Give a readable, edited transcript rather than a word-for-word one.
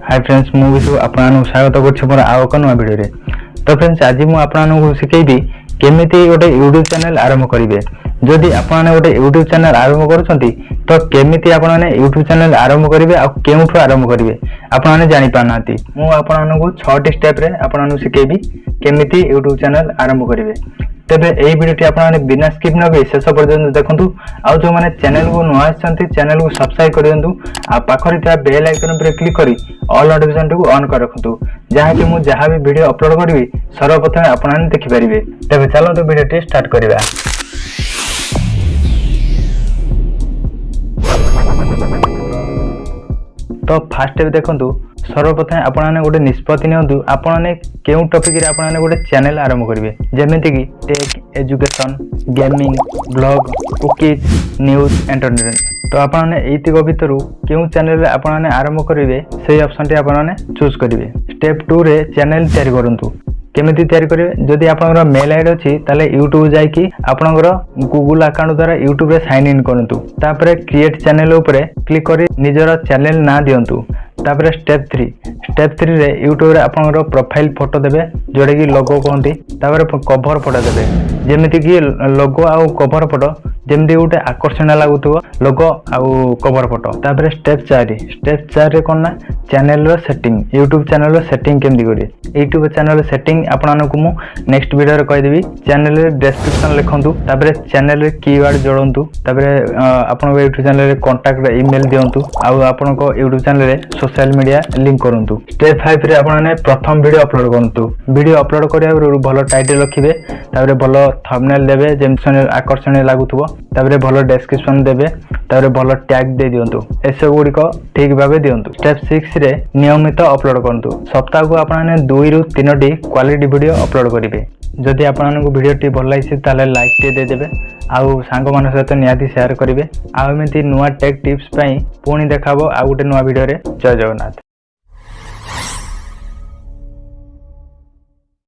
Hi friends मु विशु आपन स्वागत करछि मोर आउ एक नवा वीडियो रे। तो फ्रेंड्स आज मु आपन सिखेबी केमिति गोटे यूट्यूब चैनल आरंभ करिवे। जदि आपन गोटे यूट्यूब चैनल आरंभ करूछंती तो केमिति आपन यूट्यूब चैनल आरंभ करिवे आ केउठु आरंभ करिवे आपन जानि पानाती। मु आपन को 6 स्टेप रे आपन सिखेबी केमिति यूट्यूब चैनल आरंभ करिवे। तेबे एई वीडियोटी आपन बिना स्किप न गई शेष पर्यंत देखंतु। आ जो माने चैनल को नुआ आछंती चैनल को सब्सक्राइब कर दियंतु। आ पाखरि था बेल आइकन पर क्लिक करी ऑल नोटिफिकेशन को ऑन कर रखंतु, जहा कि मु जहा भी वीडियो अपलोड करबी सर्वप्रथम आपन देखि परिबे। तेबे चलो तो वीडियोटी स्टार्ट करिबा। तो फास्ट स्टेप देखंतु। सर्वप्रथम आपने गोटे निष्पत्ति नियंतु आपने केउ टॉपिक रे आपने गोटे चैनल आरंभ करिवे, जेमिति कि tech, education, gaming, blog, cookies, news, entertainment. तो आपने एतिक भितरु केउ चैनल रे आपने आरंभ करिवे सेही ऑप्शन टी आपने चूज करिवे। स्टेप 2 रे चैनल तैयारी करंतु। केमिति तैयारी करिवे, जदि आपनकर मेल आईडी अछि ताले यूट्यूब जाई कि आपनकर गूगल अकाउंट द्वारा यूट्यूब रे साइन इन करंतु। तापरे क्रिएट चैनल ऊपर क्लिक करी निजर चैनल ना दियंतु। तापरे स्टेप 3 रे यूट्यूब रे आपनकर प्रोफाइल फोटो देबे, जोडे कि लोगो कहंती। तापरे कवर फोटो देबे, जेमिति कि लोगो आ कवर फोटो जेमिति गोटे आकर्षण लागुथबो लोगो आ कवर फोटो। तापरे स्टेप 4 रे कोन ना चैनल रो सेटिंग, यूट्यूब चैनल रो सेटिंग केमति करी। यूट्यूब चैनल रो सेटिंग आपननको मु नेक्स्ट वीडियो रे कहि देबी। चैनल रे डिस्क्रिप्शन लिखंतु, तापरे चैनल रे कीवर्ड जोड़ंतु, तापरे आपनको यूट्यूब चैनल रे कांटेक्ट रे ईमेल दियंतु आ आपनको यूट्यूब चैनल रे सोशल मीडिया लिंक करंतु। स्टेप 5 रे आपने प्रथम वीडियो अपलोड करंतु। वीडियो अपलोड करिया भलो टाइटल रखिबे, तापरे भलो थंबनेल देबे जेमसन आकर्षणीय लागुथबो, तापरे भलो डिस्क्रिप्शन देबे, तापरे भलो टैग दे दियंतु। एसे गुडी को ठीक भाबे दियंतु। स्टेप 6 रे नियमित अपलोड करंतु। सप्ताह को आपने 2 ରୁ 3ଟି क्वालिटी वीडियो अपलोड करिवे। जदि आपनको वीडियो टी भल लागिछि ताले लाइक टे दे देबे, आउ सांग मान सहित निहाती शेयर करिवे। आ एमिति नुवा टेक टिप्स पई पुणी देखाबो आ गुटे नुवा वीडियो रे। जय जगन्नाथ।